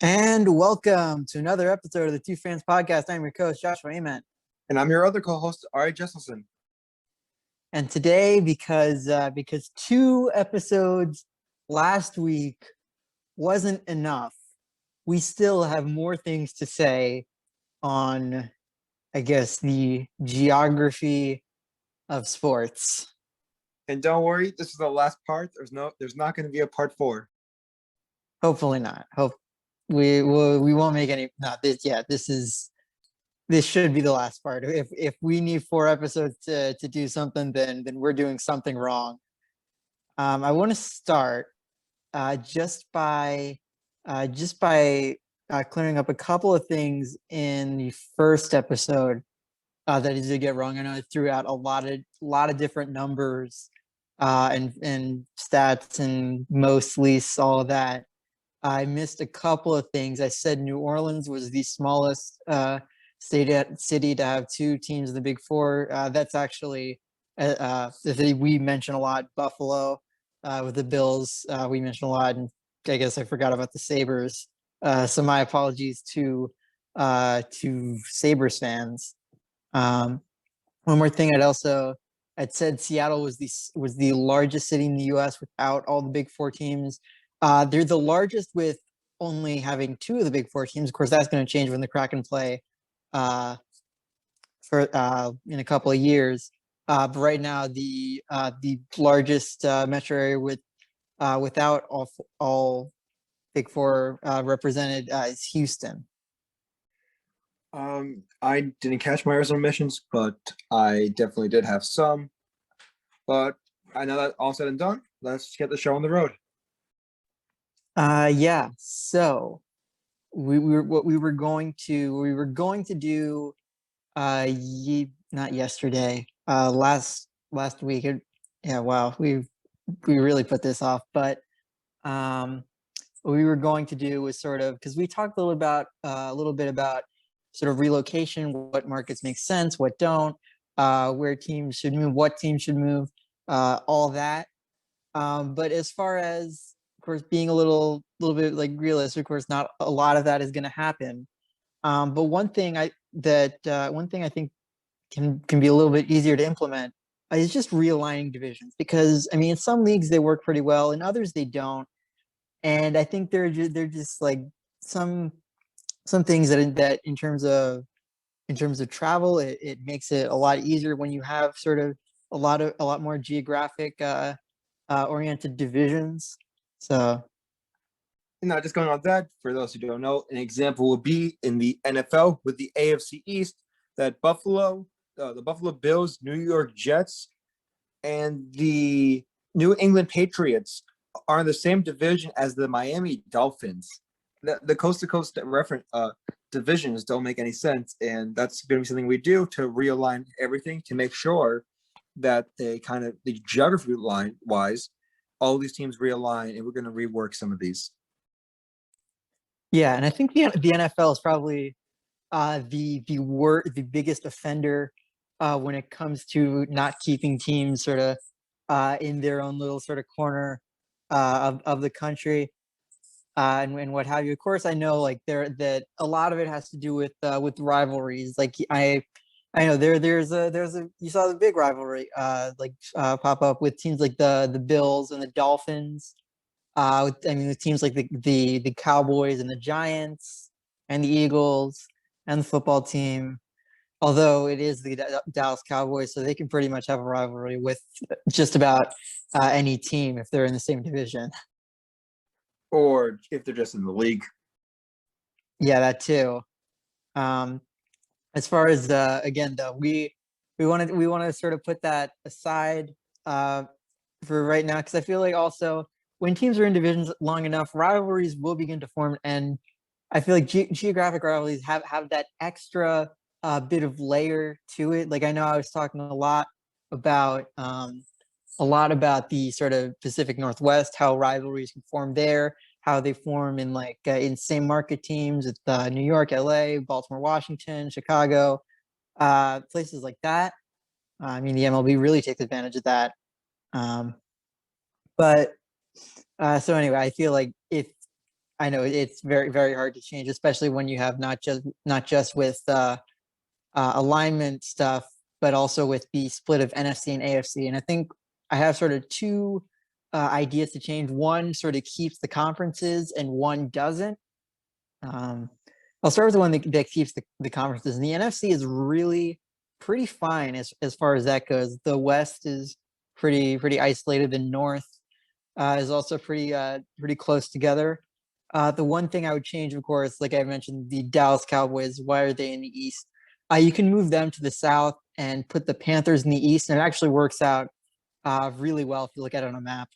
And welcome to another episode of the Two Fans Podcast. I'm your coach, Joshua Ament. And I'm your other co-host, Ari Jesselson. And today, because two episodes last week wasn't enough, we still have more things to say on, I guess, the geography of sports. And don't worry, this is the last part. There's not going to be a part 4. Hopefully not. We won't make any. No, this should be the last part. If we need 4 episodes to do something, then we're doing something wrong. I want to start just by clearing up a couple of things in the first episode that I did get wrong. I know I threw out a lot of different numbers and stats and mostly all of that. I missed a couple of things. I said New Orleans was the smallest city to have 2 teams in the Big Four. That's actually we mention a lot. Buffalo with the Bills, we mentioned a lot, and I guess I forgot about the Sabres. So my apologies to Sabres fans. One more thing, I'd said Seattle was the largest city in the U.S. without all the Big Four teams. They're the largest with only having 2 of the Big Four teams. Of course, that's going to change when the Kraken play for in a couple of years. But right now, the largest metro area without all Big Four represented is Houston. I didn't catch my Arizona missions, but I definitely did have some. But I know that all said and done, let's get the show on the road. Yeah. So we were going to do not yesterday, last week. Yeah, wow, we really put this off, but what we were going to do was sort of, because we talked a little bit about sort of relocation, what markets make sense, what don't, where teams should move, what teams should move, all that. But as far as, of course, being a little bit like realistic, of course, not a lot of that is going to happen. But one thing I think can be a little bit easier to implement is just realigning divisions, because I mean, in some leagues they work pretty well, in others they don't, and I think they're just like some things that in terms of travel, it makes it a lot easier when you have sort of a lot more geographic oriented divisions. So, Now, just going on that, for those who don't know, an example would be in the NFL with the AFC East, that the Buffalo Bills, New York Jets, and the New England Patriots are in the same division as the Miami Dolphins. The coast-to-coast reference divisions don't make any sense, and that's going to be something we do to realign everything to make sure that the geography line wise, all these teams realign, and we're going to rework some of these. yeah, and I think the NFL is probably the biggest offender when it comes to not keeping teams sort of in their own little sort of corner of the country and what have you. Of course, I know that a lot of it has to do with rivalries. Like I know there's a you saw the big rivalry pop up with teams like the Bills and the Dolphins. With teams like the Cowboys and the Giants and the Eagles and the football team. Although it is the Dallas Cowboys, so they can pretty much have a rivalry with just about any team if they're in the same division. Or if they're just in the league. Yeah, that too. As far as again though, we want to sort of put that aside for right now, because I feel like also when teams are in divisions long enough, rivalries will begin to form, and I feel like geographic rivalries have that extra bit of layer to it. Like I know I was talking a lot about the sort of Pacific Northwest, how rivalries can form there, how they form in in same market teams with New York, LA, Baltimore, Washington, Chicago, places like that. I mean, the MLB really takes advantage of that. But so anyway, I feel like I know it's very, very hard to change, especially when you have not just with alignment stuff, but also with the split of NFC and AFC. And I think I have sort of two ideas to change. One sort of keeps the conferences, and one doesn't. Um, I'll start with the one that keeps the conferences. And the NFC is really pretty fine as far as that goes. The West is pretty isolated. The North is also pretty close together. The one thing I would change, of course, like I mentioned, the Dallas Cowboys. Why are they in the East? You can move them to the South and put the Panthers in the East, and it actually works out really well if you look at it on a map.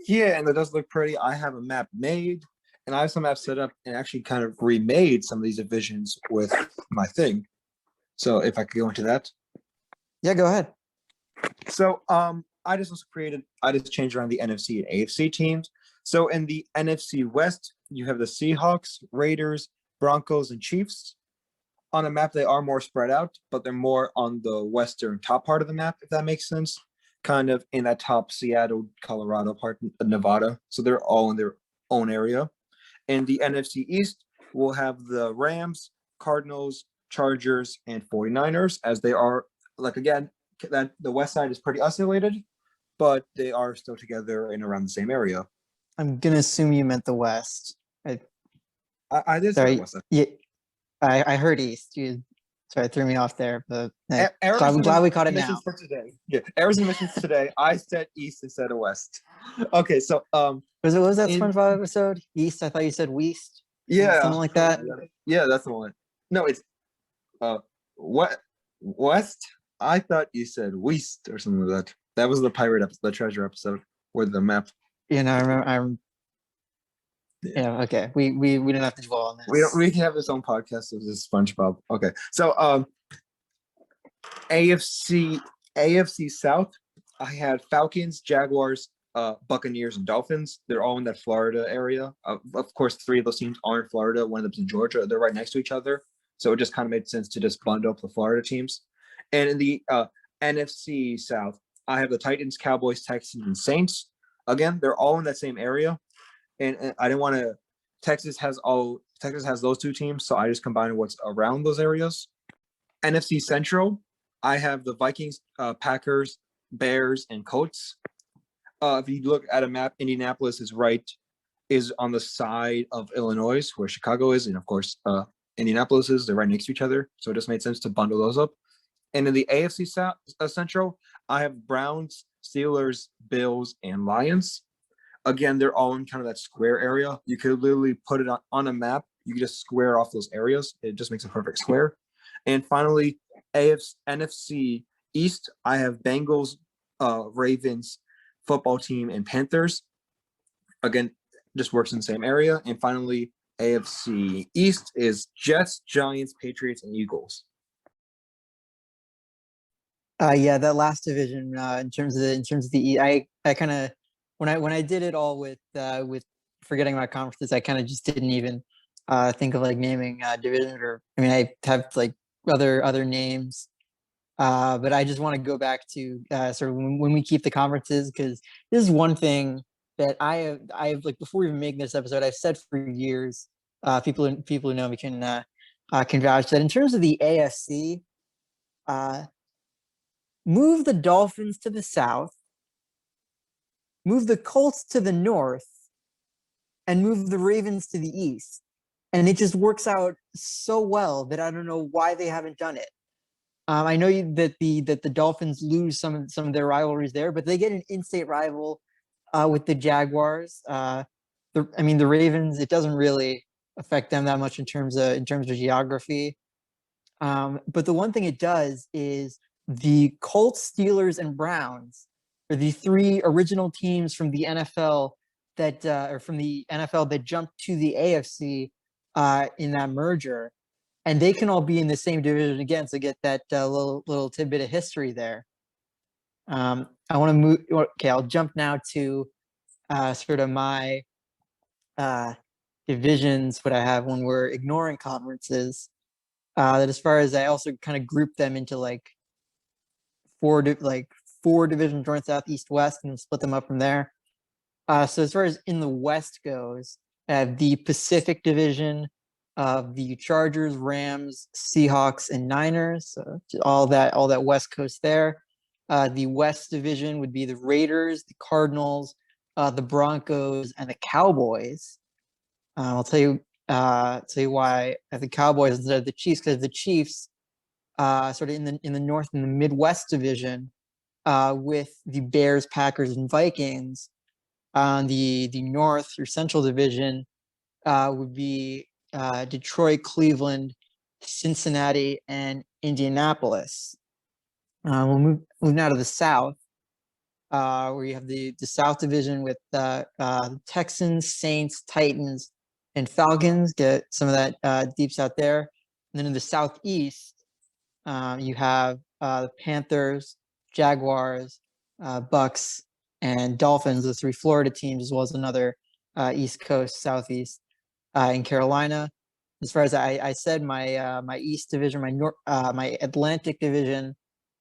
Yeah, and it does look pretty. I have a map made, and I have some maps set up and actually kind of remade some of these divisions with my thing. So if I could go into that. Yeah, go ahead. So I just changed around the NFC and AFC teams. So in the NFC West, you have the Seahawks, Raiders, Broncos, and Chiefs. On a map, they are more spread out, but they're more on the western top part of the map, if that makes sense. Kind of in that top Seattle, Colorado part of Nevada. So they're all in their own area. In the NFC East, we'll have the Rams, Cardinals, Chargers, and 49ers, as they are, like, again, that the west side is pretty isolated, but they are still together in around the same area. I'm gonna assume you meant the West. I did say Sorry. west side. Yeah, I heard East. Sorry, it threw me off there, but Errors glad we caught it now. missions for today. Yeah, errors and missions today. I said East instead of West. Okay, so Was that SpongeBob episode? East? I thought you said West. yeah, Something like that. Yeah, that's the one. No, it's what West. I thought you said West or something like that. That was the pirate episode, the treasure episode, with the map. You know, I remember. Yeah. Okay. We don't have to dwell on this. We can have this own podcast of this SpongeBob. Okay, so AFC South. I had Falcons, Jaguars, Buccaneers, and Dolphins. They're all in that Florida area. Of course, three of those teams are in Florida. One of them's in Georgia. They're right next to each other, so it just kind of made sense to just bundle up the Florida teams. And in the NFC South, I have the Titans, Cowboys, Texans, and Saints. Again, they're all in that same area. And I didn't want to. Texas has those two teams, so I just combined what's around those areas. NFC Central, I have the Vikings, Packers, Bears, and Colts. If you look at a map, Indianapolis is on the side of Illinois, where Chicago is, and of course, Indianapolis is. They're right next to each other, so it just made sense to bundle those up. And in the AFC Central, I have Browns, Steelers, Bills, and Lions. Again, they're all in kind of that square area. You could literally put it on a map. You can just square off those areas. It just makes a perfect square. And finally, NFC East, I have Bengals, Ravens, football team, and Panthers. Again, just works in the same area. And finally, AFC East is Jets, Giants, Patriots, and Eagles. Yeah, that last division, in terms of the I kind of when I did it all with forgetting my conferences, I kind of just didn't even think of like naming division, or I mean, I have like other names, but I just want to go back to sort of when we keep the conferences, because this is one thing that I've like, before even making this episode, I've said for years. People who know me can vouch that in terms of the AFC. Move the Dolphins to the south, move the Colts to the north, and move the Ravens to the east. And it just works out so well that I don't know why they haven't done it. I know that the Dolphins lose some of their rivalries there, but they get an in-state rival with the Jaguars. The Ravens, it doesn't really affect them that much in terms of geography. But the one thing it does is the Colts, Steelers, and Browns are the three original teams from the NFL that jumped to the AFC in that merger, and they can all be in the same division again. So get that little tidbit of history there. I want to move. Okay, I'll jump now to sort of my divisions. What I have when we're ignoring conferences. That as far as I also kind of group them into like four divisions: north, south, east, west, and split them up from there. So as far as in the West goes, the Pacific Division of the Chargers, Rams, Seahawks, and Niners. So all that West Coast there. The West Division would be the Raiders, the Cardinals, the Broncos, and the Cowboys. I'll tell you why I have the Cowboys instead of the Chiefs, because the Chiefs, sort of in the North in the Midwest Division, with the Bears, Packers, and Vikings. On the North or Central Division would be Detroit, Cleveland, Cincinnati, and Indianapolis. We'll move now to the South, where you have the South Division with Texans, Saints, Titans, and Falcons. Get some of that deep South there. And then in the Southeast, you have the Panthers, Jaguars, Bucks, and Dolphins, the three Florida teams, as well as another East Coast, Southeast, in Carolina. As far as I said, my East Division, my Atlantic Division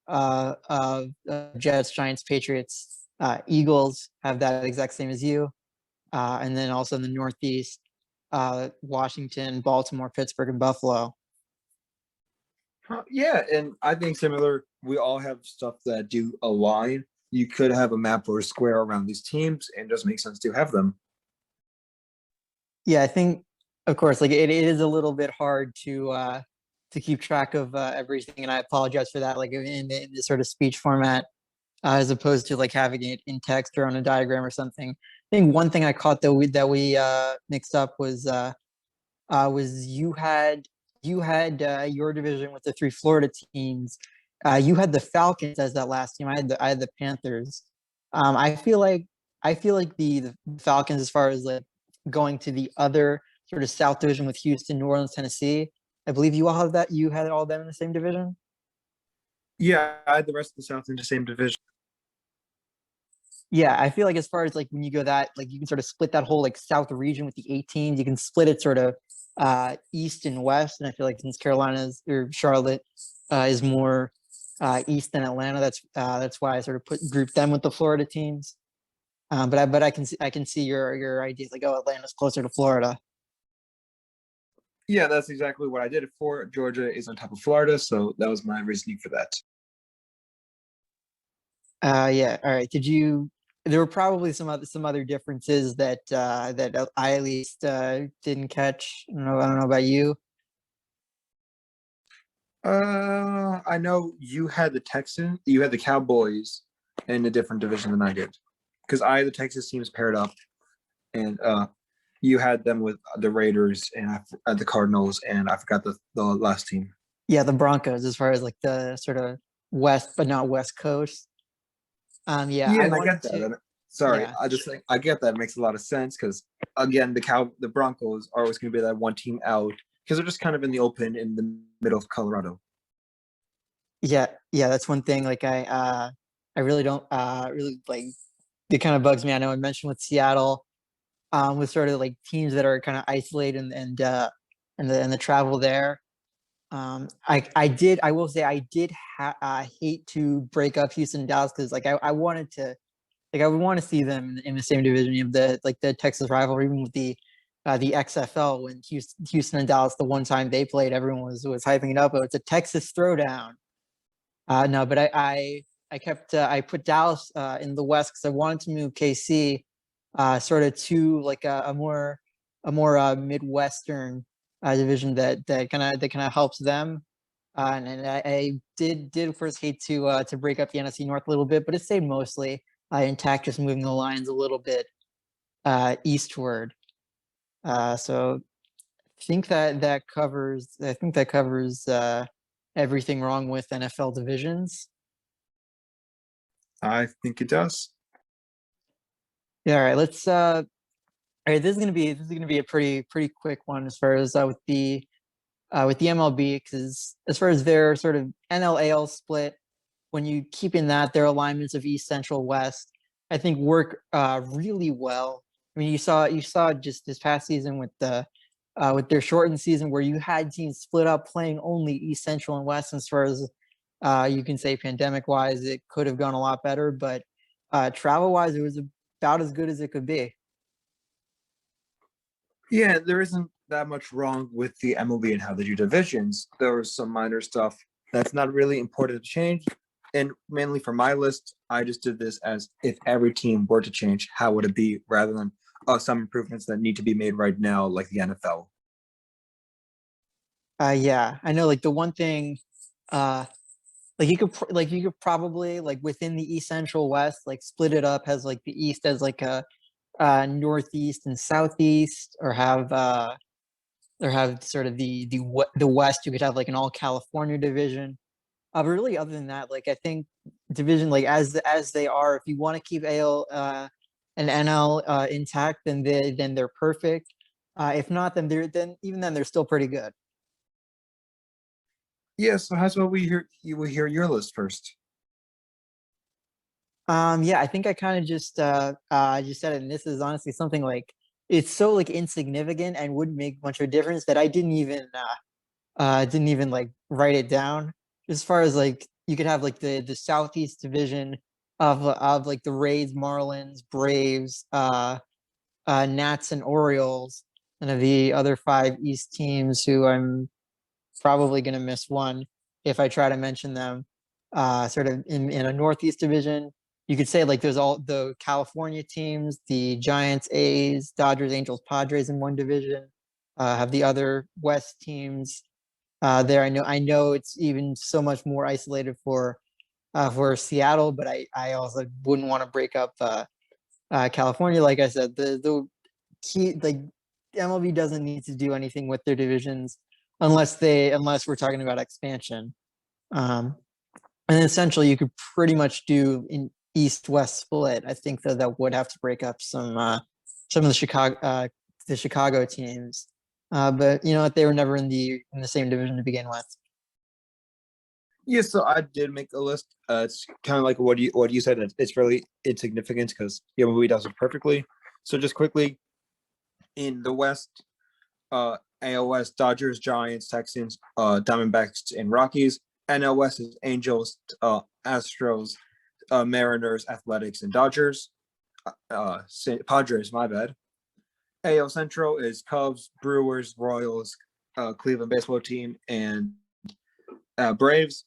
of Jets, Giants, Patriots, Eagles have that exact same as you, and then also in the Northeast, Washington, Baltimore, Pittsburgh, and Buffalo. Yeah, and I think similar. We all have stuff that do align. You could have a map or a square around these teams, and it does make sense to have them. Yeah, I think, of course, like it is a little bit hard to keep track of everything, and I apologize for that. Like in this sort of speech format, as opposed to like having it in text or on a diagram or something. I think one thing I caught that we mixed up was you had your division with the three Florida teams. You had the Falcons as that last team. I had the Panthers. I feel like the Falcons, as far as like going to the other sort of South Division with Houston, New Orleans, Tennessee. I believe you all have that. You had all of them in the same division. Yeah, I had the rest of the South in the same division. Yeah, I feel like as far as like when you go that, like you can sort of split that whole like South region with the 8 teams. You can split it sort of East and West. And I feel like since Carolina's or Charlotte is more East than Atlanta, that's why I sort of group them with the Florida teams. But I can see your ideas like, oh, Atlanta's closer to Florida. Yeah, that's exactly what I did it for. Georgia is on top of Florida, so that was my reasoning for that. Yeah. All right. There were probably some other differences that I at least didn't catch. I don't know about you. I know you had you had the Cowboys in a different division than I did, because I had the Texas teams paired up, and you had them with the Raiders and the Cardinals, and I forgot the last team. Yeah, the Broncos, as far as like the sort of West, but not West Coast. Yeah, Yeah, I and I get wanted that. to. Sorry, Yeah, I just think I get that. It makes a lot of sense because again, the Broncos are always going to be that one team out because they're just kind of in the open in the middle of Colorado. yeah. That's one thing. Like I really don't really like. It kind of bugs me. I know I mentioned with Seattle, with sort of like teams that are kind of isolated and the travel there. I will say I did hate to break up Houston and Dallas because like I wanted to like I would want to see them in the same division. You have the Texas rivalry, even with the XFL when Houston and Dallas the one time they played, everyone was hyping it up. Oh, it's a Texas throwdown. No, but I put Dallas in the West because I wanted to move KC sort of to like a more Midwestern division that kind of helps them. And I did of course hate to break up the NFC North a little bit, but it stayed mostly intact, just moving the lines a little bit eastward. So I think that covers everything wrong with NFL divisions. I think it does. Yeah, all right. All right. This is gonna be a pretty quick one as far as with the MLB, because as far as their sort of NL split, when you keep in that their alignments of East, Central, West, I think work really well. I mean, you saw just this past season with their shortened season where you had teams split up playing only East, Central, and West. As far as you can say, pandemic wise, it could have gone a lot better, but travel wise, about as good as it could be. Yeah, there isn't that much wrong with the MLB and how they do divisions. There was some minor stuff that's not really important to change. And mainly for my list, I just did this as if every team were to change, how would it be, rather than some improvements that need to be made right now, like the NFL. Yeah, I know. Like the one thing, uh, like you could probably like within the East Central West, like split it up as like the East as like a Northeast and Southeast, or have sort of the West. You could have like an all California division. But really, other than that, like I think division like as they are, if you want to keep AL and NL intact, then they're perfect. If not, then even then they're still pretty good. Yeah, so how's about we hear your list first? Yeah, I think I kind of just said it, and this is honestly something like it's so like insignificant and wouldn't make much of a difference that I didn't even like write it down. As far as like you could have like the Southeast Division of like the Rays, Marlins, Braves, Nats, and Orioles, and of the other five East teams who I'm probably gonna miss one if I try to mention them. Sort of in a Northeast Division, you could say like there's all the California teams, the Giants, A's, Dodgers, Angels, Padres in one division. Have the other West teams there. I know it's even so much more isolated for Seattle, but I also wouldn't want to break up California. Like I said, the key like MLB doesn't need to do anything with their divisions unless we're talking about expansion. Um, and essentially, you could pretty much do an East-West split. I think that would have to break up some of the Chicago teams. But you know what? They were never in the same division to begin with. Yeah, so I did make a list. It's kind of like what you said. It's really insignificant because the movie does it perfectly. So just quickly, in the West, AOS, Dodgers, Giants, Texans, Diamondbacks, and Rockies. NL West is Angels, Astros, Mariners, Athletics, and Dodgers. Padres, my bad. AL Central is Cubs, Brewers, Royals, Cleveland baseball team, and Braves.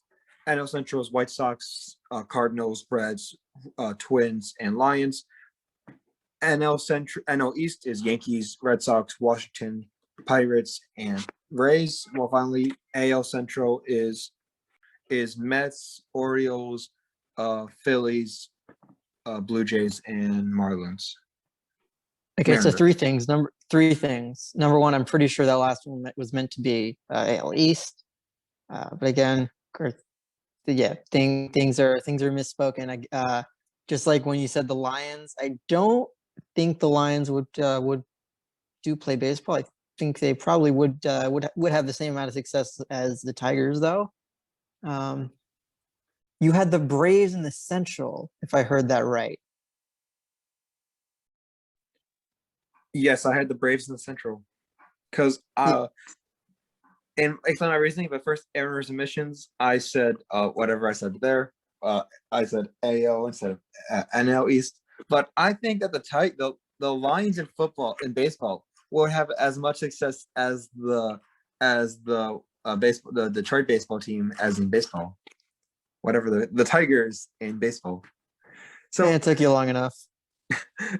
NL Central is White Sox, Cardinals, Reds, Twins, and Lions. NL East is Yankees, Red Sox, Washington, Pirates, and Rays. Well, finally, AL Central is Mets, Orioles, Phillies, Blue Jays, and Marlins. Okay, so three things. Number one, I'm pretty sure that last one was meant to be AL East, but again, of course, yeah, things are misspoken. Just like when you said the Lions, I don't think the Lions would do play baseball. I think they probably would have the same amount of success as the Tigers, though. Um, you had the Braves in the Central, if I heard that right. Yes, I had the Braves in the Central because and explain my reasoning. But first, errors emissions. I said whatever I said there. I said AO instead of NL East. But I think that the Lions in football in baseball will have as much success as the Detroit baseball team as in baseball. Whatever the Tigers in baseball. So It took you long enough.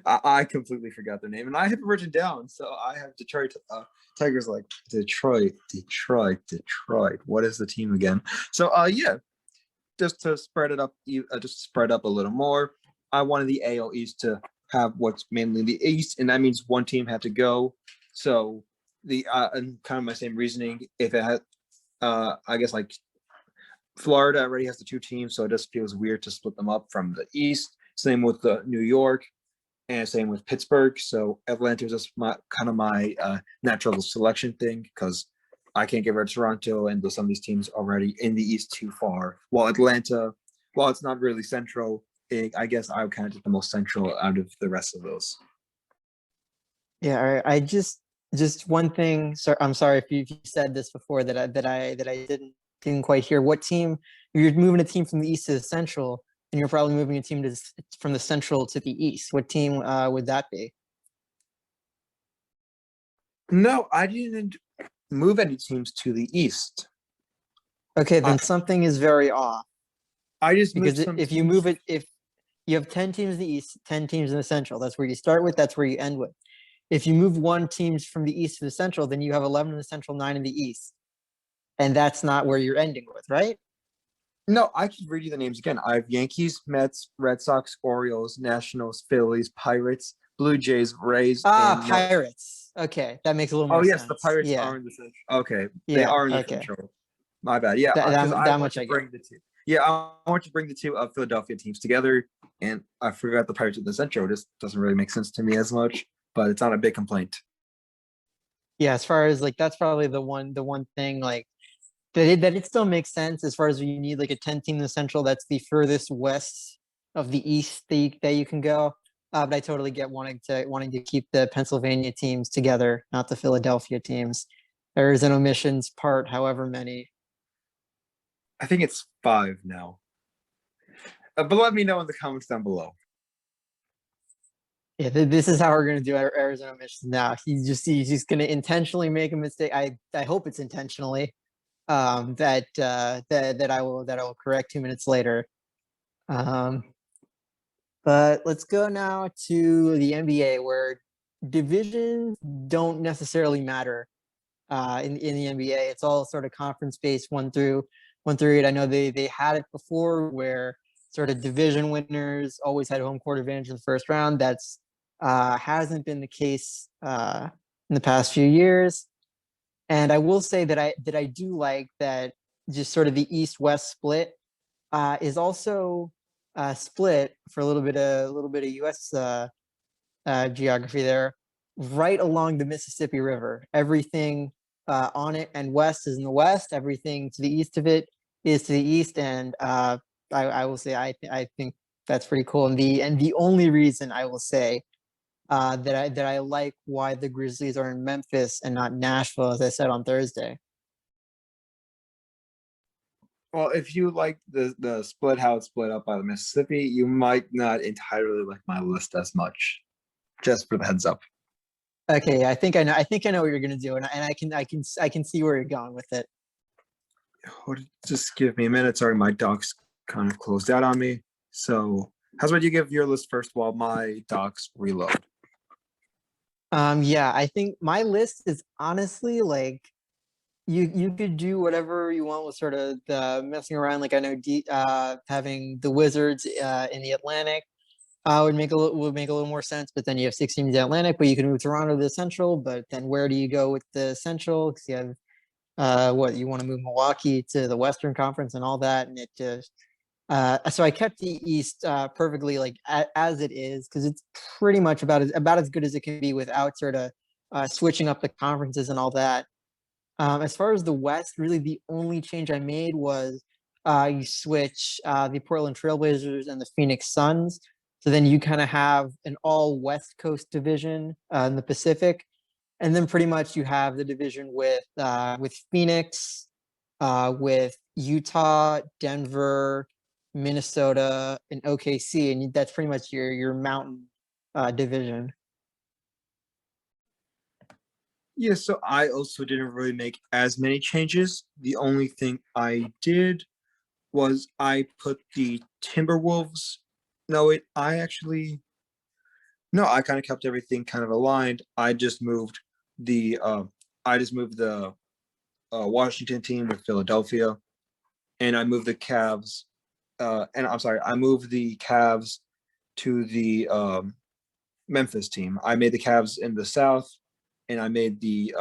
I completely forgot their name, and I have it written down. So I have Detroit Tigers, like Detroit. What is the team again? So yeah, just to spread it up, just spread up a little more. I wanted the AL East to have what's mainly the East, and that means one team had to go. So the and kind of my same reasoning. If it had, I guess like Florida already has the two teams, so it just feels weird to split them up from the East. Same with New York, and same with Pittsburgh. So Atlanta is just my natural selection thing because I can't get rid of Toronto and some of these teams already in the East too far. While Atlanta, while it's not really central, I guess I would kind of take the most central out of the rest of those. Yeah, all right. I just one thing. So I'm sorry if you said this before that I didn't quite hear. What team? You're moving a team from the East to the Central. and you're probably moving a team from the Central to the East. What team would that be? No, I didn't move any teams to the East. Okay, I, then something is very off I just moved because some if you teams. move it, if you have 10 teams in the East, 10 teams in the Central, that's where you start with, that's where you end with. If you move one teams from the East to the Central, then you have 11 in the Central, 9 in the East. And that's not where you're ending with, right? No, I can read you the names again. I have Yankees, Mets, Red Sox, Orioles, Nationals, Phillies, Pirates, Blue Jays, Rays, Ah, and no. Pirates. Okay, that makes a little Oh more yes, the sense. Pirates Yeah, are in the Central. Okay, they yeah, are in the okay. Central. My bad. Yeah, That because that, I that want much to I get. bring the two. Yeah, I want to bring the two of Philadelphia teams together, and I forgot the Pirates in the Central. Just doesn't really make sense to me as much, but it's not a big complaint. Yeah, as far as like that's probably the one thing like that it still makes sense as far as you need like a 10 team in the Central. That's the furthest west of the East that you can go. But I totally get wanting to keep the Pennsylvania teams together, not the Philadelphia teams. Errors and omissions part, however many. I think it's 5 now. But let me know in the comments down below. Yeah, this is how we're gonna do our errors and omissions now. He's just gonna intentionally make a mistake. I hope it's intentionally. That I will correct 2 minutes later. Um, but let's go now to the NBA, where divisions don't necessarily matter. In the NBA, it's all sort of conference based, one through eight. I know they had it before, where sort of division winners always had home court advantage in the first round. That's hasn't been the case in the past few years. And I will say that I do like that just sort of the East-West split is also split for a little bit of U.S. Geography there, right along the Mississippi River. Everything on it and west is in the west. Everything to the east of it is to the east, and I will say I think that's pretty cool. And the only reason I will say that I like why the Grizzlies are in Memphis and not Nashville, as I said on Thursday. Well, if you like the split, how it's split up by the Mississippi, you might not entirely like my list as much. Just for the heads up. Okay, I think I know. I think I know what you're gonna do, and I can see where you're going with it. Just give me a minute. Sorry, my docs kind of closed out on me. So, how's about you give your list first while my docs reload? Yeah, I think my list is honestly like you could do whatever you want with sort of the messing around. Like I know having the Wizards in the Atlantic would make a little more sense, but then you have 6 teams in the Atlantic, but you can move Toronto to the Central. But then where do you go with the Central? Because you have what you want to move Milwaukee to the Western Conference and all that, and it just so I kept the East perfectly like as it is because it's pretty much about as good as it can be without sort of switching up the conferences and all that. As far as the West, really the only change I made was you switch the Portland Trailblazers and the Phoenix Suns. So then you kind of have an all West Coast division in the Pacific, and then pretty much you have the division with Phoenix, with Utah, Denver, Minnesota, and OKC, and that's pretty much your Mountain division. Yeah, so I also didn't really make as many changes. The only thing I did was I put the Timberwolves. No, I actually no, I kind of kept everything kind of aligned. The I just moved the Washington team with Philadelphia, and I moved the Cavs. And I'm sorry, I moved the Cavs to the Memphis team. I made the Cavs in the South, and I made the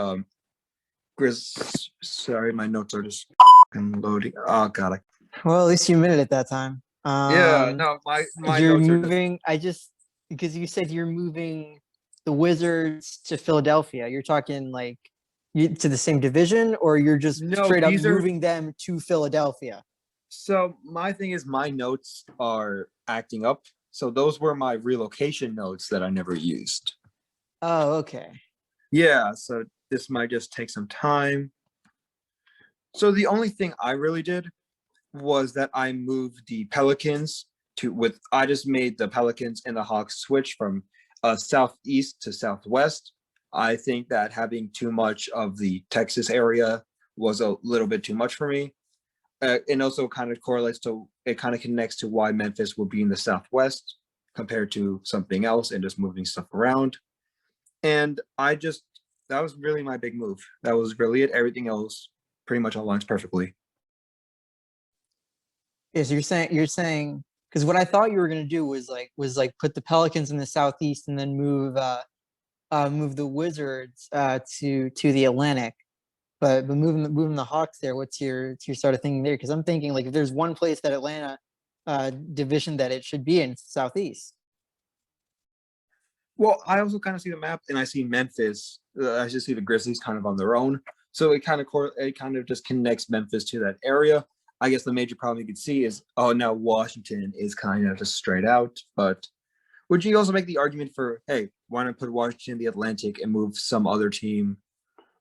Grizz. Sorry, my notes are just loading. Oh god. Well, at least you admitted it that time. Yeah, no, my You're notes are just. moving. I just because you said you're moving the Wizards to Philadelphia. You're talking like to the same division, or you're just No, straight up these are. moving them to Philadelphia. So my thing is my notes are acting up. So those were my relocation notes that I never used. Oh, okay. Yeah, so this might just take some time. So the only thing I really did was that I moved the Pelicans I just made the Pelicans and the Hawks switch from southeast to southwest. I think that having too much of the Texas area was a little bit too much for me. And also kind of correlates to it, kind of connects to why Memphis would be in the southwest compared to something else and just moving stuff around. And that was really my big move. That was really it. Everything else pretty much aligns perfectly. Is you're saying because what I thought you were gonna do was put the Pelicans in the southeast and then move the Wizards to the Atlantic. But moving the Hawks there, what's your sort of thinking there? Because I'm thinking like if there's one place that Atlanta division that it should be in, it's southeast. Well, I also kind of see the map, and I see Memphis. I just see the Grizzlies kind of on their own, so it kind of just connects Memphis to that area. I guess the major problem you could see is, oh, now Washington is kind of just straight out. But would you also make the argument for, hey, why not put Washington in the Atlantic and move some other team,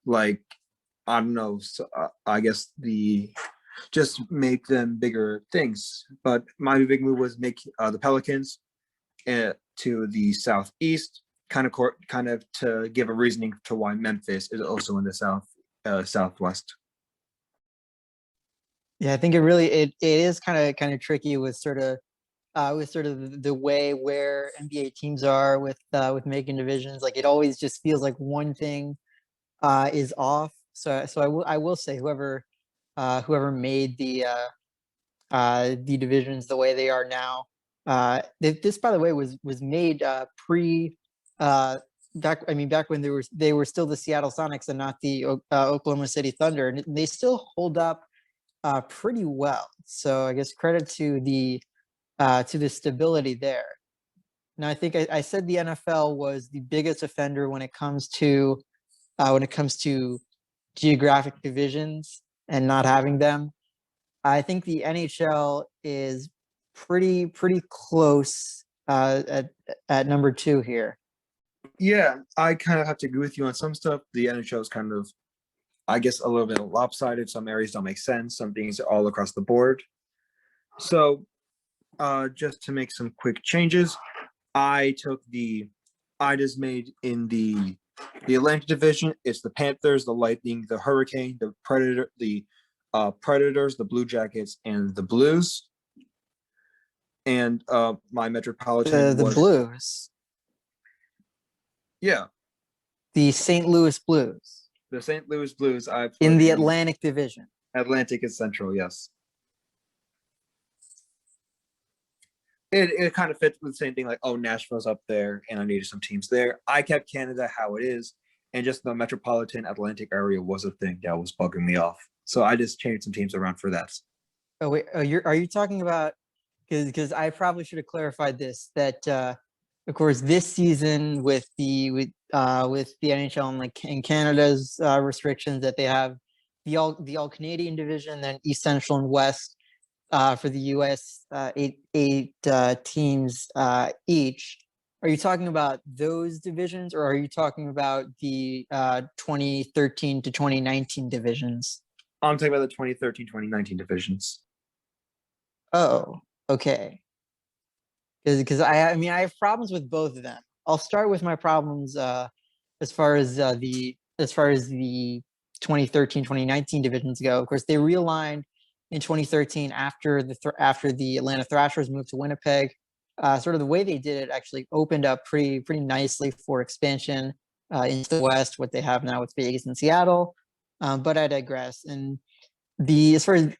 like I don't know, so, I guess just make them bigger things. But my big move was make the Pelicans to the southeast, kind of to give a reasoning to why Memphis is also in the southwest. Yeah, I think it is kind of tricky with sort of the way where NBA teams are with making divisions. Like it always just feels like one thing is off. So I will say whoever made the divisions the way they are now. This, by the way, was made pre back when they were still the Seattle Sonics and not the Oklahoma City Thunder, and they still hold up pretty well. So I guess credit to the stability there. Now I think I said the NFL was the biggest offender when it comes to geographic divisions and not having them. I think the NHL is pretty close at number two here. Yeah, I kind of have to agree with you on some stuff. The NHL is kind of, I guess, a little bit lopsided. Some areas don't make sense. Some things are all across the board. So, just to make some quick changes, I just made in the Atlantic Division. It's the Panthers, the Lightning, the Hurricane, the Predators, the Blue Jackets, and the Blues. And my Metropolitan The was, Blues, yeah, the St. Louis Blues the St. Louis Blues. I put in the Atlantic Division. Atlantic is Central, yes. It kind of fits with the same thing, like, oh, Nashville's up there, and I needed some teams there. I kept Canada how it is, and just the metropolitan Atlantic area was a thing that was bugging me off. So I just changed some teams around for that. Oh wait, are you talking about because I probably should have clarified this that of course this season with the NHL and like in Canada's restrictions that they have the all Canadian division, then East Central and West for the US eight teams each. Are you talking about those divisions or are you talking about the 2013 to 2019 divisions? I'm talking about the 2013-2019 divisions. Oh, okay. Because I mean I have problems with both of them. I'll start with my problems as far as the 2013-2019 divisions go. Of course, they realigned in 2013 after after the Atlanta Thrashers moved to Winnipeg. Sort of the way they did it actually opened up pretty nicely for expansion into the West, what they have now with Vegas and Seattle. But I digress. And as far as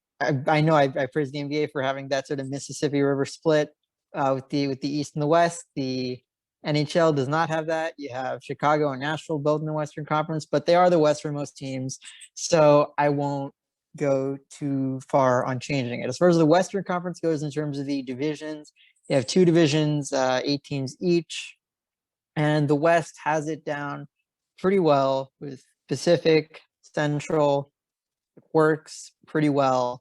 I know, I praise the NBA for having that sort of Mississippi River split with the East and the West. The NHL does not have that. You have Chicago and Nashville both in the Western Conference, but they are the westernmost teams, so I won't go too far on changing it. As far as the Western Conference goes, in terms of the divisions, you have two divisions, 8 teams each, and the West has it down pretty well with Pacific, Central, works pretty well.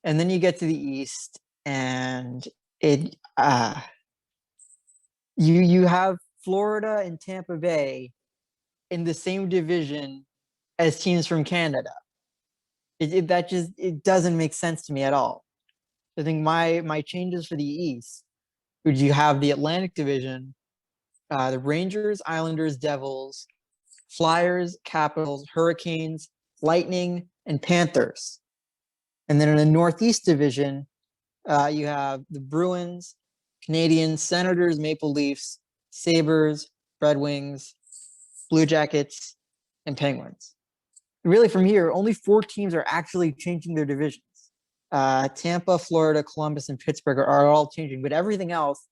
And then you get to the East, and it you have Florida and Tampa Bay in the same division as teams from Canada. That just it doesn't make sense to me at all. I think my changes for the East would you have the Atlantic Division, the Rangers, Islanders, Devils, Flyers, Capitals, Hurricanes, Lightning, and Panthers. And then in the Northeast Division, you have the Bruins, Canadiens, Senators, Maple Leafs, Sabres, Red Wings, Blue Jackets, and Penguins. Really, from here, only 4 teams are actually changing their divisions. Tampa, Florida, Columbus, and Pittsburgh are all changing, but everything else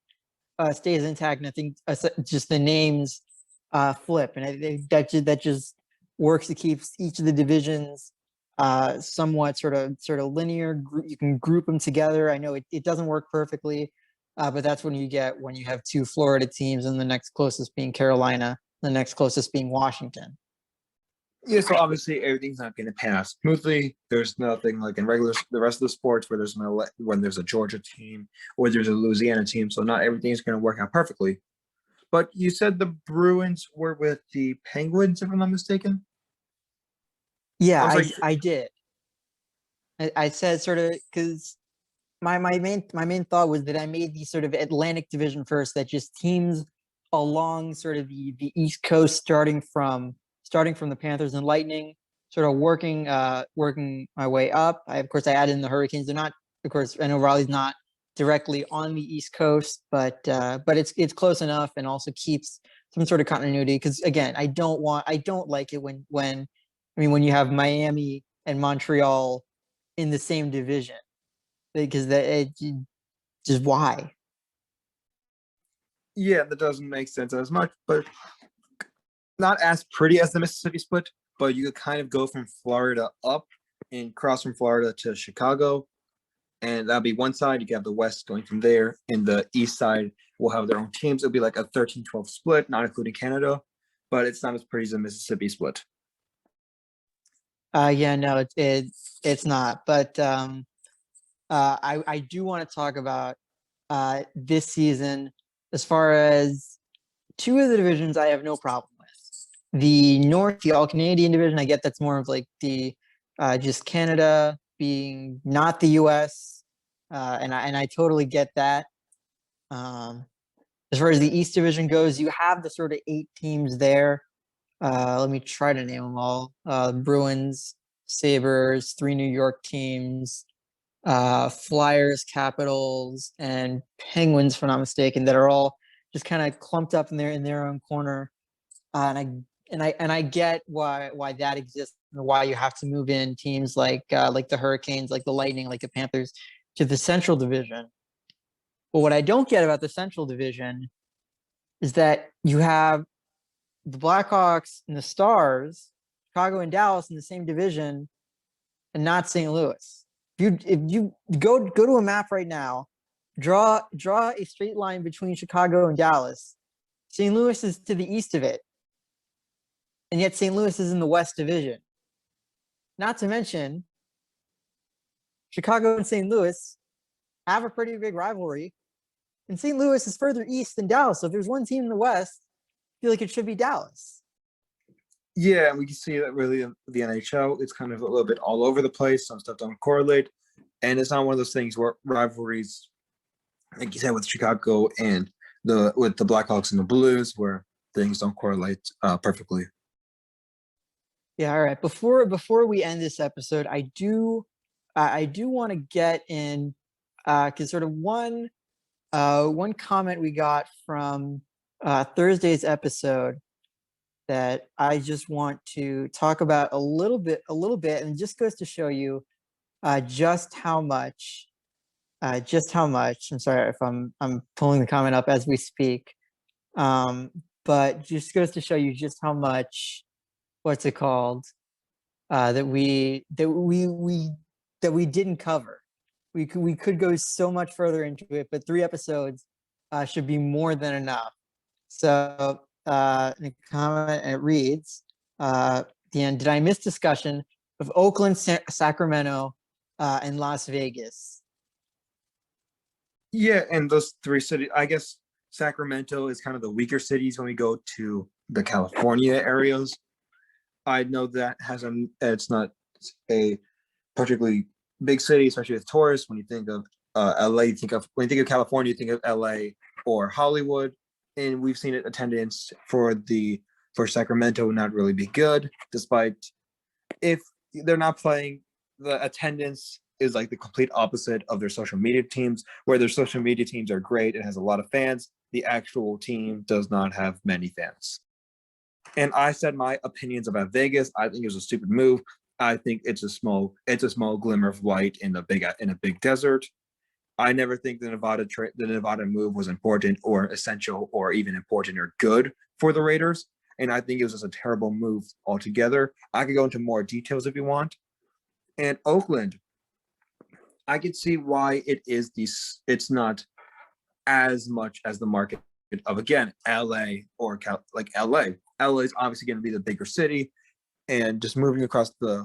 stays intact. And I think just the names flip, and I think that just works to keep each of the divisions somewhat sort of linear. You can group them together. I know it doesn't work perfectly, but that's when you have 2 Florida teams, and the next closest being Carolina, the next closest being Washington. Yeah, so obviously everything's not going to pass smoothly. There's nothing like in the rest of the sports where when there's a Georgia team or there's a Louisiana team. So not everything is going to work out perfectly. But you said the Bruins were with the Penguins, if I'm not mistaken. Yeah, I'm sorry. I did. I said sort of because my main thought was that I made the sort of Atlantic Division first, that just teams along sort of the East Coast, starting from the Panthers and Lightning, sort of working my way up. Of course I added in the Hurricanes. They're not, of course, I know Raleigh's not directly on the East Coast, but it's close enough, and also keeps some sort of continuity. Because again, I don't like it when you have Miami and Montreal in the same division, because just why? Yeah, that doesn't make sense as much, but not as pretty as the Mississippi split. But you could kind of go from Florida up and cross from Florida to Chicago, and that'll be one side. You can have the West going from there, and the East side will have their own teams. It'll be like a 13-12 split, not including Canada, but it's not as pretty as the Mississippi split. Yeah, no, it's not. But I do want to talk about this season. As far as 2 of the divisions, I have no problem with. The North, the All Canadian division, I get that's more of like the just Canada being not the U.S. And I totally get that. Um, as far as the East division goes, you have the sort of 8 teams there. Let me try to name them all. Bruins, Sabres, 3 New York teams, Flyers, Capitals, and Penguins, if I'm not mistaken, that are all just kind of clumped up in their own corner. And I get why that exists, and why you have to move in teams like the Hurricanes, like the Lightning, like the Panthers, to the Central Division. But what I don't get about the Central Division is that you have the Blackhawks and the Stars, Chicago and Dallas in the same division, and not St. Louis. If you go to a map right now, draw a straight line between Chicago and Dallas. St. Louis is to the east of it, and yet St. Louis is in the West Division. Not to mention, Chicago and St. Louis have a pretty big rivalry, and St. Louis is further east than Dallas. So if there's one team in the West, I feel like it should be Dallas. Yeah, and we can see that really in the NHL, it's kind of a little bit all over the place. Some stuff don't correlate, and it's not one of those things where rivalries, like you said, with Chicago and with the Blackhawks and the Blues, where things don't correlate perfectly. Yeah, all right. Before we end this episode, I do want to get in because sort of one comment we got from Thursday's episode that I just want to talk about a little bit, and it just goes to show you just how much. I'm sorry if I'm pulling the comment up as we speak, but just goes to show you just how much. What's it called? That we didn't cover. We could go so much further into it, but 3 episodes should be more than enough. So in the comment, it reads, the end, did I miss discussion of Oakland, Sacramento, and Las Vegas? Yeah, and those 3 cities, I guess Sacramento is kind of the weaker cities when we go to the California areas. I know that it's not a particularly big city, especially with tourists. When you think of LA, you think of when you think of California, you think of LA or Hollywood, and we've seen it attendance for Sacramento not really be good, despite if they're not playing, the attendance is like the complete opposite of their social media teams, where their social media teams are great and has a lot of fans. The actual team does not have many fans. And I said my opinions about Vegas. I think it was a stupid move. I think it's a small glimmer of light in a big desert. I never think the Nevada move was important or essential or even important or good for the Raiders. And I think it was just a terrible move altogether. I could go into more details if you want. And Oakland, I could see why it's not as much as the market of, again, LA or like LA. LA is obviously going to be the bigger city, and just moving across the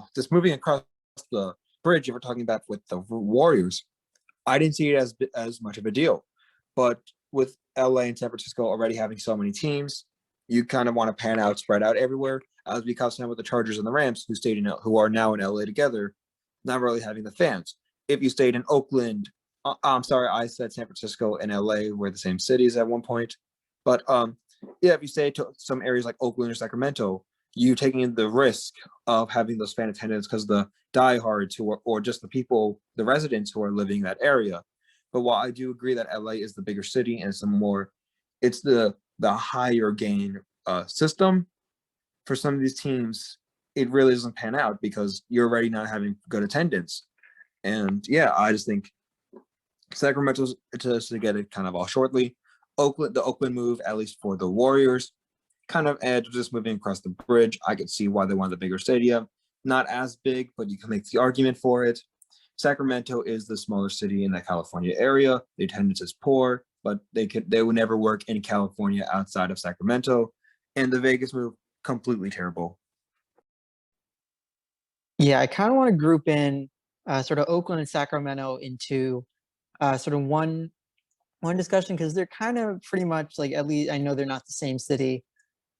bridge. If we're talking about with the Warriors, I didn't see it as much of a deal. But with LA and San Francisco already having so many teams, you kind of want to spread out everywhere. As we saw with the Chargers and the Rams, who are now in LA together, not really having the fans. If you stayed in Oakland, I'm sorry, I said San Francisco and LA were the same cities at one point, but yeah, if you stay to some areas like Oakland or Sacramento, you taking the risk of having those fan attendance because the diehards or just the residents who are living in that area. But while I do agree that LA is the bigger city and it's the higher gain system for some of these teams, it really doesn't pan out because you're already not having good attendance. And yeah, I just think Sacramento's, to get it kind of all shortly, the Oakland move, at least for the Warriors, kind of edge just moving across the bridge. I could see why they want the bigger stadium. Not as big, but you can make the argument for it. Sacramento is the smaller city in the California area. The attendance is poor, but they would never work in California outside of Sacramento. And the Vegas move, completely terrible. Yeah, I kind of want to group in sort of Oakland and Sacramento into sort of one discussion because they're kind of pretty much like, at least I know they're not the same city,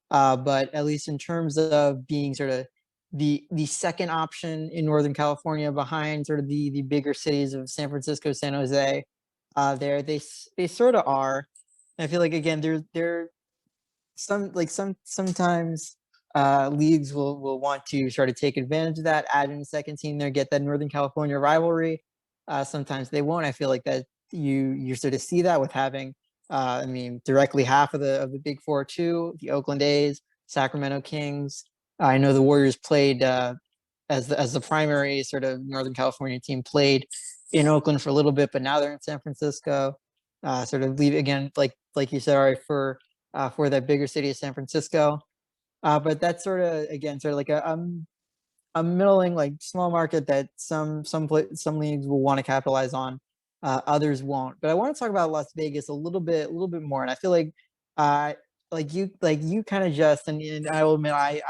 but at least in terms of being sort of the second option in Northern California behind sort of the bigger cities of San Francisco, San Jose, they sort of are. And I feel like again they're sometimes leagues will want to sort of take advantage of that, add in a second team there, get that Northern California rivalry. Sometimes they won't. I feel like that you sort of see that with having I mean directly half of the big four too, the Oakland A's, Sacramento Kings. I know the Warriors played as the primary sort of Northern California team played in Oakland for a little bit, but now they're in San Francisco. Sort of leave again, like you said, Ari, for that bigger city of San Francisco. But that's sort of again sort of like a middling like small market that some leagues will want to capitalize on, others won't. But I want to talk about Las Vegas a little bit more, and I feel uh like you kind of and I will admit I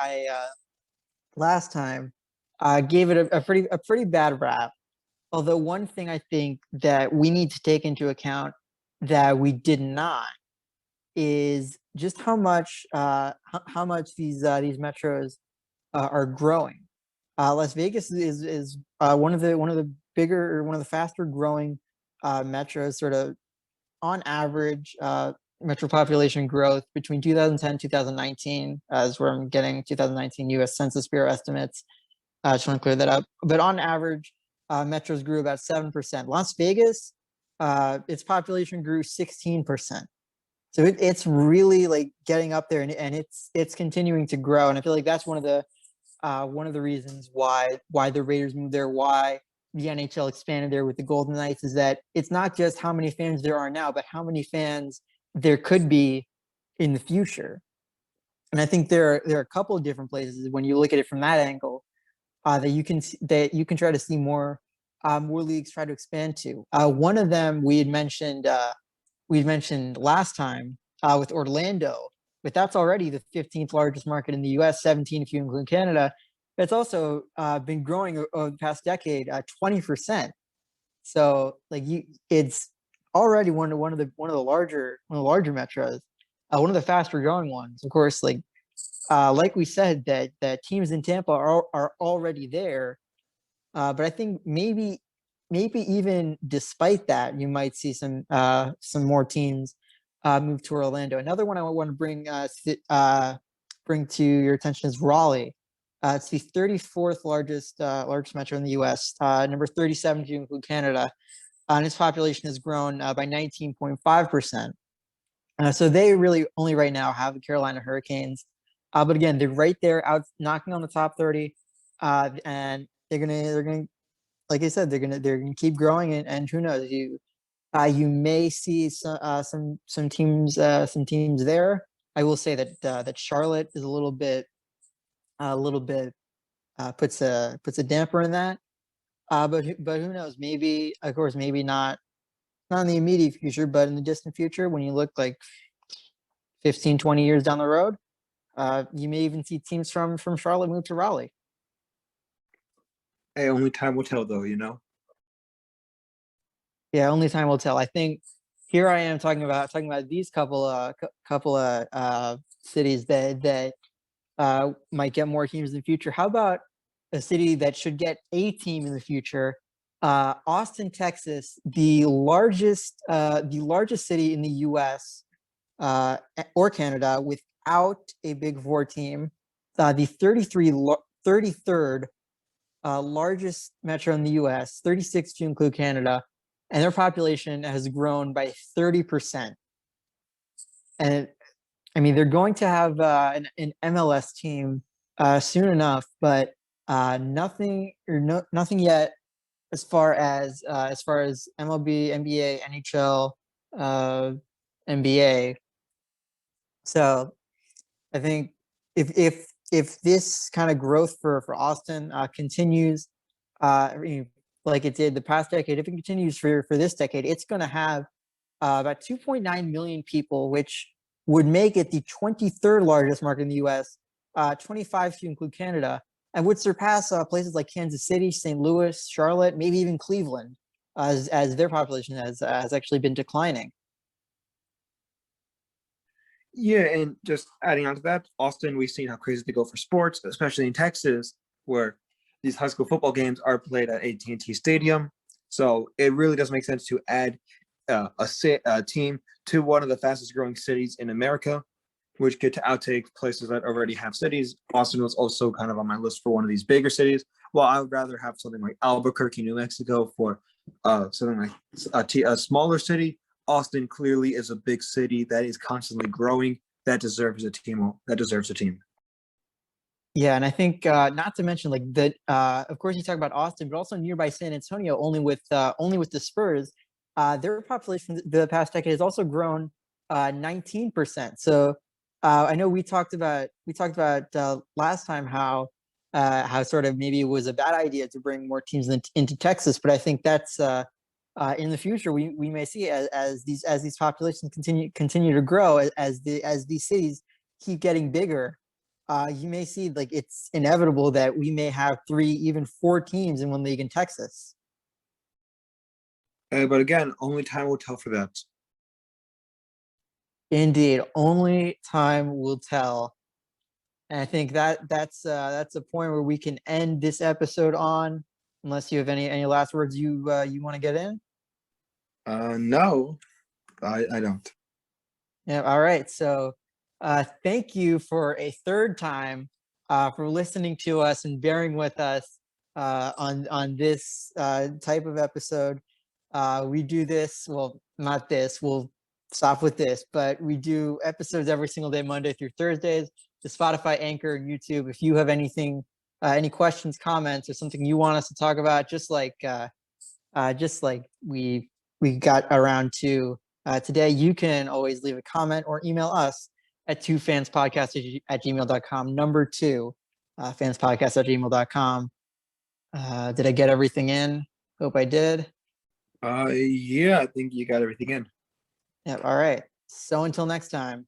last time gave it a pretty bad rap. Although one thing I think that we need to take into account that we did not is just how much these metros are growing. Las Vegas is one of the bigger, one of the faster growing metros. Sort of on average, metro population growth between 2010 2019, as where I'm getting 2019 U.S. Census Bureau estimates. I just want to clear that up. But on average, metros grew about 7%. Las Vegas, its population grew 16%. So it's really like getting up there, and it's continuing to grow. And I feel like that's one of the reasons why the Raiders moved there, why the NHL expanded there with the Golden Knights, is that it's not just how many fans there are now, but how many fans there could be in the future. And I think there are a couple of different places when you look at it from that angle, that you can try to see more leagues try to expand to. One of them we mentioned last time with Orlando, but that's already the 15th largest market in the U.S., 17 if you include Canada. It's also been growing over the past decade, 20%. So it's already one of the larger metros, one of the faster growing ones. Of course, like we said, that teams in Tampa are already there, but I think maybe maybe even despite that, you might see some more teams move to Orlando. Another one I want to bring to your attention is Raleigh. It's the 34th largest metro in the U.S. Number 37 to include Canada, and its population has grown by 19.5%. So they really only right now have the Carolina Hurricanes, but again, they're right there, out knocking on the top 30, and they're gonna like I said, they're gonna keep growing, and who knows, you may see some teams there. I will say that that Charlotte is a little bit puts a damper in that. But who knows? Maybe, of course, maybe not in the immediate future, but in the distant future, when you look like 15, 20 years down the road, you may even see teams from Charlotte move to Raleigh. Hey, only time will tell, though. Yeah, only time will tell. I think here I am talking about these couple cities that might get more teams in the future. How about a city that should get a team in the future? Austin, Texas, the largest city in the U.S. Or Canada without a Big Four team. The 33rd largest metro in the U.S., 36 to include Canada, and their population has grown by 30%. And I mean, they're going to have an MLS team soon enough, but nothing yet as far as MLB, NBA, NHL, NBA. So I think if this kind of growth for Austin continues, like it did the past decade, if it continues for this decade, it's going to have about 2.9 million people, which would make it the 23rd largest market in the U.S., 25 to include Canada, and would surpass places like Kansas City, St. Louis, Charlotte, maybe even Cleveland, as their population has actually been declining. Yeah, and just adding on to that, Austin, we've seen how crazy they go for sports, especially in Texas, where these high school football games are played at AT&T Stadium. So it really does make sense to add a team to one of the fastest growing cities in America, which get to outtake places that already have cities. Austin was also kind of on my list for one of these bigger cities. Well, I would rather have something like Albuquerque, New Mexico for something like a smaller city. Austin clearly is a big city that is constantly growing. That deserves a team. Yeah, and I think not to mention like that. Of course, you talk about Austin, but also nearby San Antonio, only with the Spurs, their population the past decade has also grown 19%. So I know we talked about last time how sort of maybe it was a bad idea to bring more teams into Texas, but I think that's in the future we may see as these populations continue to grow, as these cities keep getting bigger. You may see like it's inevitable that we may have 3, even 4 teams in one league in Texas. But again, only time will tell for that. Indeed, only time will tell. And I think that's a point where we can end this episode on, unless you have any last words you want to get in. No, I don't. Yeah. All right. So thank you for a third time for listening to us and bearing with us on this type of episode. We do this, well, not this, we'll stop with this, but we do episodes every single day, Monday through Thursdays, to Spotify, Anchor, and YouTube. If you have anything, any questions, comments, or something you want us to talk about, just like we got around to today, you can always leave a comment or email us at 2fanspodcast@gmail.com. Number 2, fanspodcast@gmail.com. Did I get everything in? Hope I did. Yeah, I think you got everything in. Yeah. All right. So until next time.